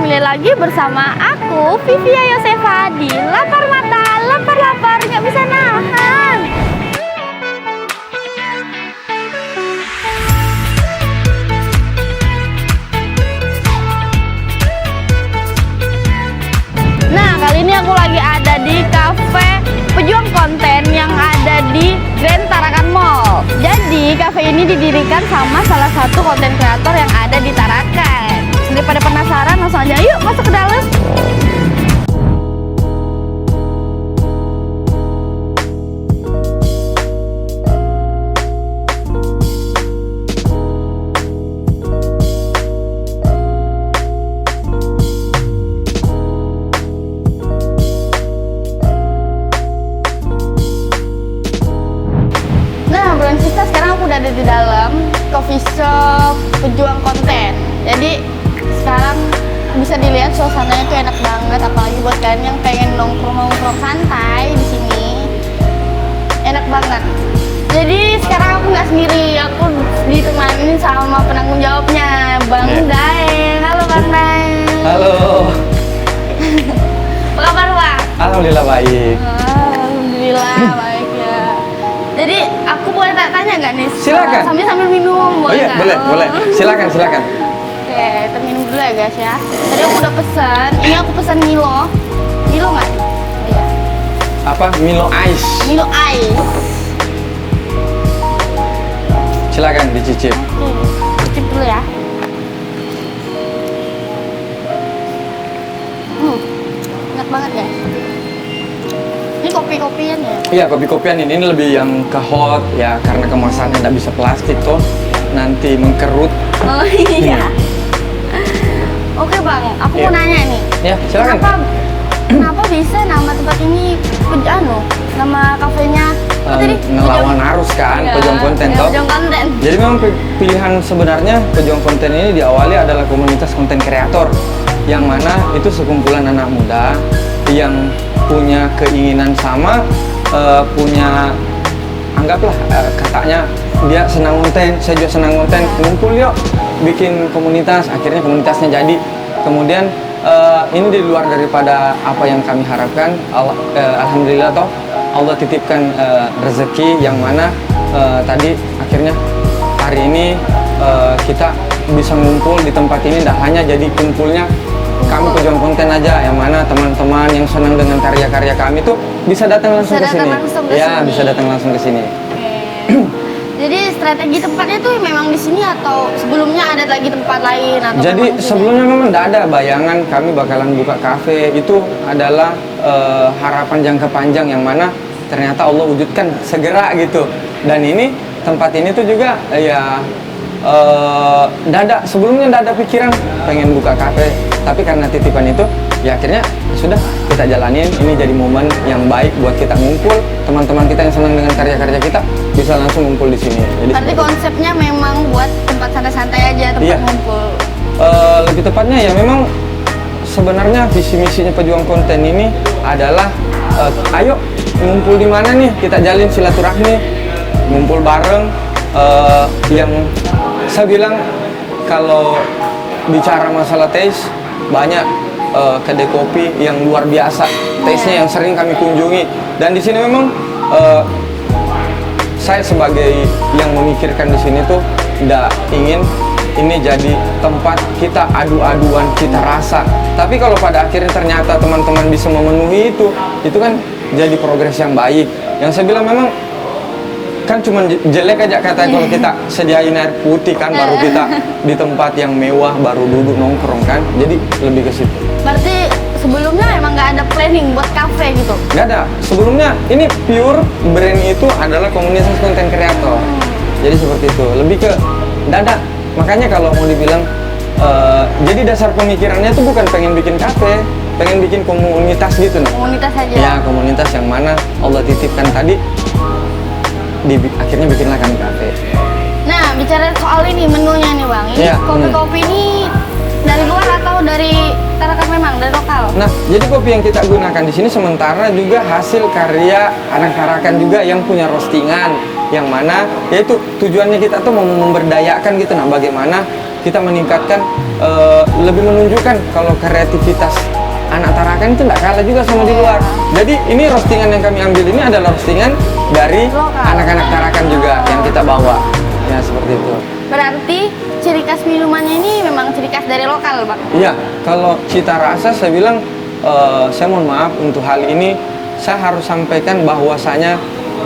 kembali lagi bersama aku, Vivia Yosefa di Lapar Mata, lapar-lapar nggak bisa nahan. Nah, kali ini aku lagi ada di kafe pejuang konten yang ada di Grand Tarakan Mall. Jadi, kafe ini didirikan sama salah satu konten kreator yang ada di Tarakan. Daripada penasaran, langsung aja yuk masuk ke dalam. Nah, Bro Sista, sekarang aku udah ada di dalam coffee shop pejuang konten. Jadi sekarang bisa dilihat suasananya tuh enak banget, apalagi buat kalian yang pengen nongkrong-nongkrong santai di sini. Enak banget. Jadi sekarang aku nggak sendiri, aku ditemani sama penanggung jawabnya, Bang Daeng. Halo Bang Daeng. Halo. Apa kabar Bang? Alhamdulillah baik. Alhamdulillah baik ya. Jadi aku boleh tanya nggak nih? Silakan. Sambil minum boleh Oh iya, nggak? boleh. Silakan. Oke, kita minum dulu ya guys ya. Tadi aku udah pesan, ini aku pesan Milo. Milo nggak? Iya. Apa? Milo Ice. Milo Ice. Silakan dicicip. Oke, cicip dulu ya. Enak banget guys. Ini kopi-kopian ya? Iya, kopi-kopian ini lebih yang ke hot ya, karena kemasannya nggak bisa plastik tuh, nanti mengkerut. Oh iya. Oke Bang, aku Iya. mau nanya nih. Ya, silakan. Kenapa bisa nama tempat ini nama kafenya? Ngelawan arus kan, Iya, pejuang konten iya, toh. pejuang konten. Jadi memang pilihan sebenarnya pejuang konten ini diawali adalah komunitas konten kreator, yang mana itu sekumpulan anak muda yang punya keinginan sama, punya anggaplah katanya dia senang konten, saya juga senang konten, ngumpul yuk bikin komunitas. Akhirnya komunitasnya jadi. Kemudian ini di luar daripada apa yang kami harapkan. Alhamdulillah toh Allah titipkan rezeki yang mana tadi akhirnya hari ini kita bisa ngumpul di tempat ini. Tidak hanya jadi kumpulnya kami pejuang konten aja, yang mana teman-teman yang senang dengan karya-karya kami tuh bisa datang langsung ke sini. Ya, bisa datang langsung ke sini. Jadi strategi tempatnya tuh memang di sini atau sebelumnya ada lagi tempat lain atau? Jadi sebelumnya memang tidak ada bayangan kami bakalan buka kafe. Itu adalah harapan jangka panjang yang mana ternyata Allah wujudkan segera gitu. Dan ini tempat ini tuh juga ya sebelumnya tidak ada pikiran pengen buka kafe, tapi karena titipan itu ya akhirnya sudah kita jalanin. Ini jadi momen yang baik buat kita ngumpul, teman-teman kita yang senang dengan karya-karya kita bisa langsung ngumpul di sini. Jadi berarti konsepnya memang buat tempat santai-santai aja, tempat ngumpul. Lebih tepatnya ya memang sebenarnya visi misinya pejuang konten ini adalah ayo ngumpul di mana nih, kita jalin silaturahmi, ngumpul bareng. Yang saya bilang kalau bicara masalah taste, banyak kedai kopi yang luar biasa taste-nya yang sering kami kunjungi. Dan di sini memang saya sebagai yang memikirkan di sini tuh tidak ingin ini jadi tempat kita adu-aduan cita rasa. Tapi kalau pada akhirnya ternyata teman-teman bisa memenuhi itu kan jadi progres yang baik. Yang saya bilang memang kan cuma jelek aja katanya kalau kita sediain air putih kan, baru kita di tempat yang mewah baru duduk nongkrong kan. Jadi lebih ke situ. Berarti sebelumnya memang nggak ada planning buat kafe gitu? Nggak ada. Sebelumnya ini pure brand itu adalah komunitas konten kreator. Jadi seperti itu. Lebih ke dada. Makanya kalau mau dibilang jadi dasar pemikirannya tuh bukan pengen bikin kafe, pengen bikin komunitas gitu. Komunitas aja? Ya, komunitas yang mana Allah titipkan tadi, akhirnya bikinlah kami kafe. Nah, bicara soal ini menunya nih Bang, ini kopi-kopi ini dari luar atau dari Tarakan memang, dari lokal? Nah, jadi kopi yang kita gunakan di sini sementara juga hasil karya anak Tarakan juga yang punya roastingan, yang mana yaitu tujuannya kita tuh mau memberdayakan gitu. Nah, bagaimana kita meningkatkan, lebih menunjukkan kalau kreativitas anak Tarakan itu tidak kalah juga sama di luar. Jadi ini roastingan yang kami ambil ini adalah roastingan dari Lokal. anak-anak Tarakan juga yang kita bawa. Ya seperti itu. Berarti ciri khas minumannya ini memang ciri khas dari lokal, Bang? Iya, kalau cita rasa saya bilang, saya mohon maaf untuk hal ini, saya harus sampaikan bahwasanya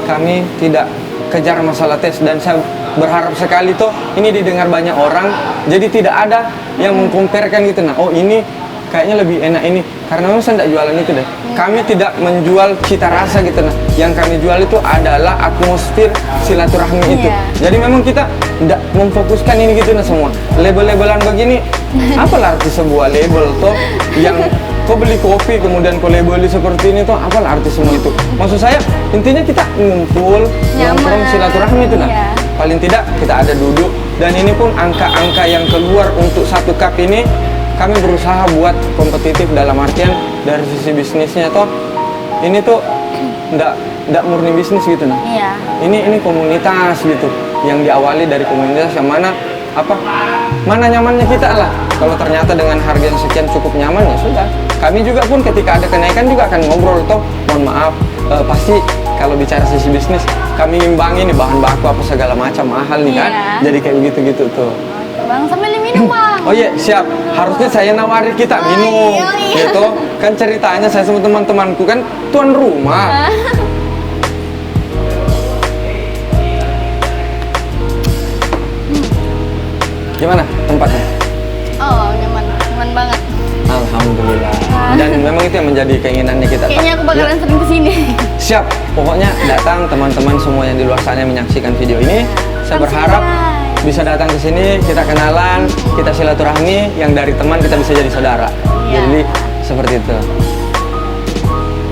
kami tidak kejar masalah tes, dan saya berharap sekali toh ini didengar banyak orang, jadi tidak ada yang mengkomparkan gitu. Nah, oh ini kayaknya lebih enak ini, karena memang saya tidak jualan itu deh. Kami tidak menjual cita rasa gitu. Nah, yang kami jual itu adalah atmosfer silaturahmi itu. Iya. Jadi memang kita tidak memfokuskan ini gitu nah semua. Label-labelan begini, apalah arti sebuah label toh yang kau beli kopi kemudian kau labeli seperti ini toh, apalah arti semua itu. Maksud saya intinya kita ngumpul, nongkrong silaturahmi itu nah. Iya. Paling tidak kita ada duduk, dan ini pun angka-angka yang keluar untuk satu cup ini kami berusaha buat kompetitif dalam artian dari sisi bisnisnya toh ini tuh ndak murni bisnis gitu nah. Iya. Ini komunitas gitu yang diawali dari komunitas yang mana nyamannya kita lah. Kalau ternyata dengan harga yang sekian cukup nyaman ya sudah. Kami juga pun ketika ada kenaikan juga akan ngobrol toh. Mohon maaf, pasti kalau bicara sisi bisnis kami imbangi nih bahan baku apa segala macam mahal nih kan. Iya. Jadi kayak gitu tuh. Bang, sambil minum, Bang. Oh iya, siap. Harusnya saya nawari kita minum. Iya. Gitu. Kan ceritanya saya sama teman-temanku kan tuan rumah. Gimana tempatnya? Oh, nyaman banget. Alhamdulillah. Dan memang itu yang menjadi keinginannya kita. Kayaknya aku bakalan Ya, sering kesini. siap. Pokoknya datang teman-teman semua yang di luar sana yang menyaksikan video ini. Saya berharap bisa datang ke sini, kita kenalan, kita silaturahmi, yang dari teman kita bisa jadi saudara. Iya. Jadi seperti itu.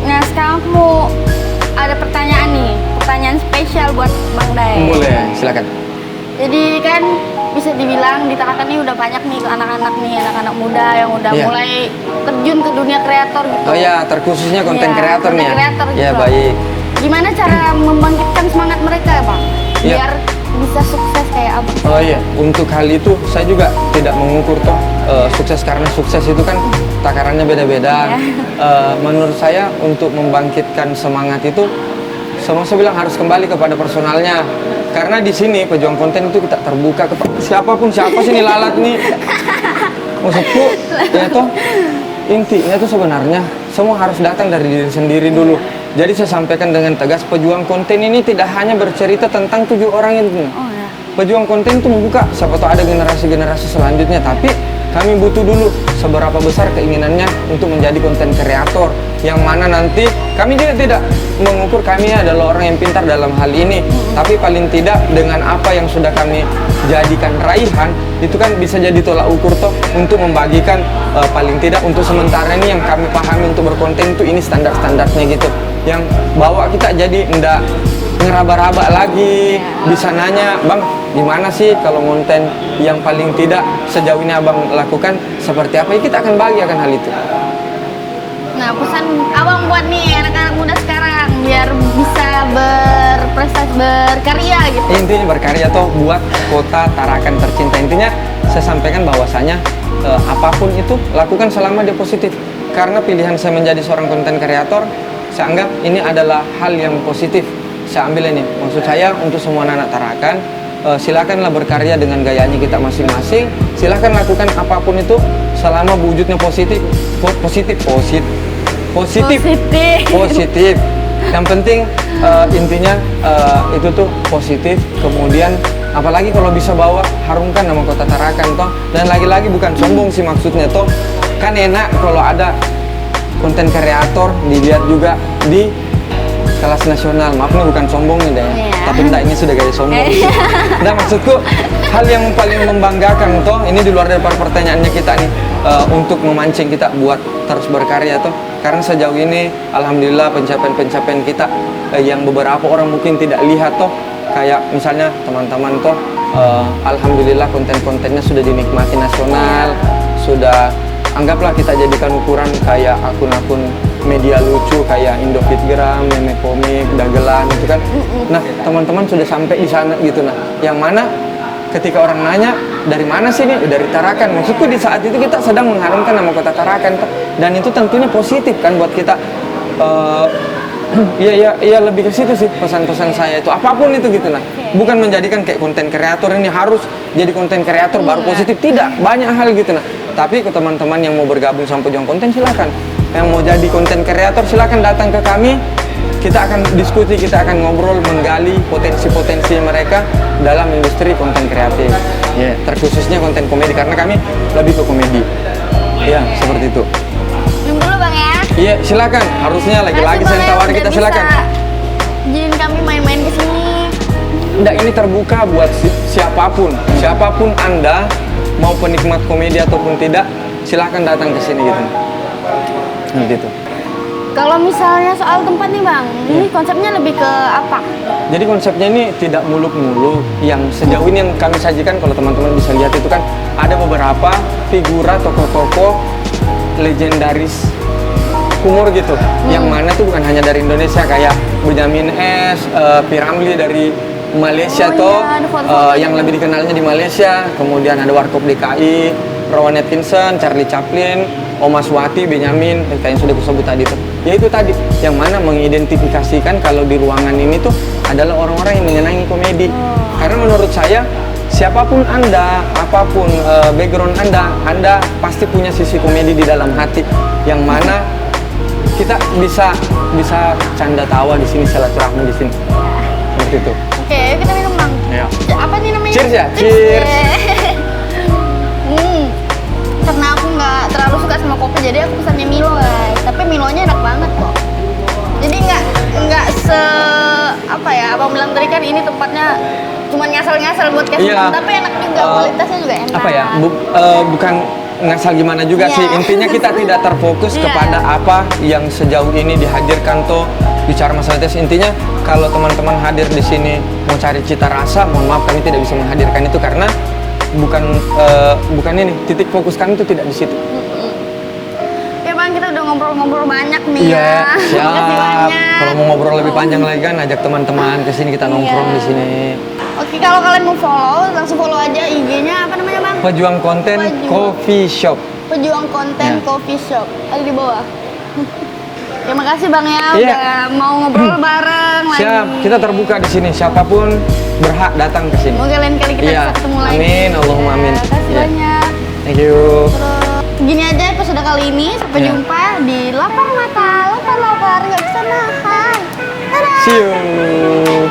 Nah, sekarang aku mau ada pertanyaan nih. Pertanyaan spesial buat Bang Day. Boleh, silakan. Jadi kan bisa dibilang di Tarakan ini udah banyak nih anak-anak muda yang udah Iya. mulai terjun ke dunia kreator gitu. Oh ya, terkhususnya konten Iya, kreator nih ya. konten kreator gitu. Ya, baik. Gimana cara membangkitkan semangat mereka, Bang? Iya. Biar bisa sukses kayak Abang. Oh iya, untuk hal itu saya juga tidak mengukur toh sukses, karena sukses itu kan takarannya beda-beda. Iya. Menurut saya untuk membangkitkan semangat itu, saya bilang harus kembali kepada personalnya. Karena di sini pejuang konten itu kita terbuka ke siapa sih nih lalat nih. Maksudku ya toh intinya tuh sebenarnya semua harus datang dari diri sendiri dulu. Jadi saya sampaikan dengan tegas, pejuang konten ini tidak hanya bercerita tentang 7 orang itu. Oh ya. Pejuang konten itu membuka, siapa tahu ada generasi-generasi selanjutnya, tapi kami butuh dulu seberapa besar keinginannya untuk menjadi konten kreator, yang mana nanti kami juga tidak mengukur kami adalah orang yang pintar dalam hal ini, tapi paling tidak dengan apa yang sudah kami jadikan raihan itu kan bisa jadi tolak ukur toh untuk membagikan, paling tidak untuk sementara ini yang kami pahami untuk berkonten itu ini standar-standarnya gitu, yang bawa kita jadi ndak ngeraba-raba lagi, bisa nanya, Bang, gimana sih kalau konten yang paling tidak sejauh ini Abang lakukan seperti apa? Ya, kita akan bagi akan hal itu. Nah, pesan Abang buat nih anak-anak muda sekarang biar bisa berprestasi, berkarya gitu. Intinya berkarya toh buat kota Tarakan tercinta. Intinya saya sampaikan bahwasanya apapun itu lakukan selama dia positif. Karena pilihan saya menjadi seorang konten kreator, saya anggap ini adalah hal yang positif. Saya ambil ini, maksud saya untuk semua anak Tarakan, silakanlah berkarya dengan gayanya kita masing-masing. Silakan lakukan apapun itu selama wujudnya positif. Yang penting intinya itu tuh positif. Kemudian apalagi kalau bisa bawa harumkan nama kota Tarakan toh. Dan lagi-lagi bukan sombong sih maksudnya toh. Kan enak kalau ada konten kreator dilihat juga di kelas nasional. Maaf nih bukan sombong nih deh. Tapi enggak, ini sudah gaya sombong. Nah, maksudku hal yang paling membanggakan toh, ini di luar dari pertanyaannya kita nih, untuk memancing kita buat terus berkarya toh. Karena sejauh ini alhamdulillah pencapaian kita yang beberapa orang mungkin tidak lihat toh, kayak misalnya teman-teman toh, alhamdulillah konten-kontennya sudah dinikmati nasional, sudah anggaplah kita jadikan ukuran kayak akun-akun media lucu kayak Indofitgram, Meme Komik, Dagelan itu kan. Nah, teman-teman sudah sampai di sana gitu nah. Yang mana ketika orang nanya, dari mana sih nih? Dari Tarakan. Maksudku di saat itu kita sedang mengharumkan nama kota Tarakan, dan itu tentunya positif kan buat kita. Iya lebih ke situ sih pesan-pesan saya itu, apapun itu gitu lah. Bukan menjadikan kayak konten kreator ini harus jadi konten kreator baru positif, tidak, banyak hal gitu nah. Tapi ke teman-teman yang mau bergabung sama Pejuang Konten silakan. Yang mau jadi konten kreator silakan datang ke kami. Kita akan diskusi, kita akan ngobrol, menggali potensi-potensi mereka dalam industri konten kreatif. Ya, terkhususnya konten komedi karena kami lebih ke komedi. Iya, seperti itu. Minum dulu Bang ya. Iya, silakan. Harusnya lagi-lagi Makasih, saya Bang, tawar udah kita bisa silakan. izinin kami main-main ke sini. Enggak, ini terbuka buat siapapun. Siapapun Anda, mau penikmat komedi ataupun tidak, silakan datang ke sini gitu. Nah, gitu. Kalau misalnya soal tempat nih Bang, ini konsepnya lebih ke apa? Jadi konsepnya ini tidak muluk-muluk. Yang sejauh ini yang kami sajikan, kalau teman-teman bisa lihat itu kan ada beberapa figura tokoh-tokoh legendaris humor gitu. Yang mana tuh bukan hanya dari Indonesia, kayak Benjamin S, Piramli dari Malaysia Oh iya, ada foto-foto yang lebih dikenalnya di Malaysia. Kemudian ada Warkop DKI, Rowan Atkinson, Charlie Chaplin, Oma Swati, Benjamin, kayak yang sudah kusebut tadi tuh. Ya itu tadi, yang mana mengidentifikasikan kalau di ruangan ini tuh adalah orang-orang yang menyenangi komedi. Karena menurut saya, siapapun Anda, apapun background Anda pasti punya sisi komedi di dalam hati, yang mana kita bisa canda tawa di sini, silaturahmi di sini. Seperti itu. Oke, yuk kita minum Bang. Ya. Apa nih namanya? Cheers ya, cheers. Karena aku nggak terlalu suka sama kopi, jadi aku pesannya Milo guys. Tapi Milonya enak banget kok. Jadi nggak apa ya, abang bilang tadi kan ini tempatnya cuma ngasal-ngasal buat kasih Iya. tapi enak juga, kualitasnya juga enak. Apa ya? Bukan ngasal gimana juga Iya. sih. Intinya kita tidak terfokus Iya. kepada apa yang sejauh ini dihadirkan tuh bicara masalah tes. Intinya kalau teman-teman hadir di sini mau cari cita rasa, mohon maaf kami tidak bisa menghadirkan itu karena bukan ini, titik fokus kami itu tidak di situ. Ya Bang, kita udah ngobrol-ngobrol banyak nih Iya, ya. siap. Makasih banyak. Kalau mau ngobrol lebih panjang lagi kan ajak teman-teman ke sini, kita nongkrong Iya. di sini. Oke, kalau kalian mau follow, langsung follow aja IG-nya apa namanya Bang? Pejuang Konten Coffee Shop. Pejuang Konten Ya. Coffee Shop. Ada di bawah. Terima kasih Bang ya, Iya. udah mau ngobrol bareng lagi. Siap, kita terbuka di sini. Siapapun berhak datang ke sini. Semoga lain kali kita Iya. bisa ketemu lagi. Amin, Allahumma amin. Terima kasih Iya. banyak. Thank you. Terus gini aja episode kali ini. Sampai Iya. jumpa di Lapar Mata. Lapar nggak bisa makan. Dadah. See you.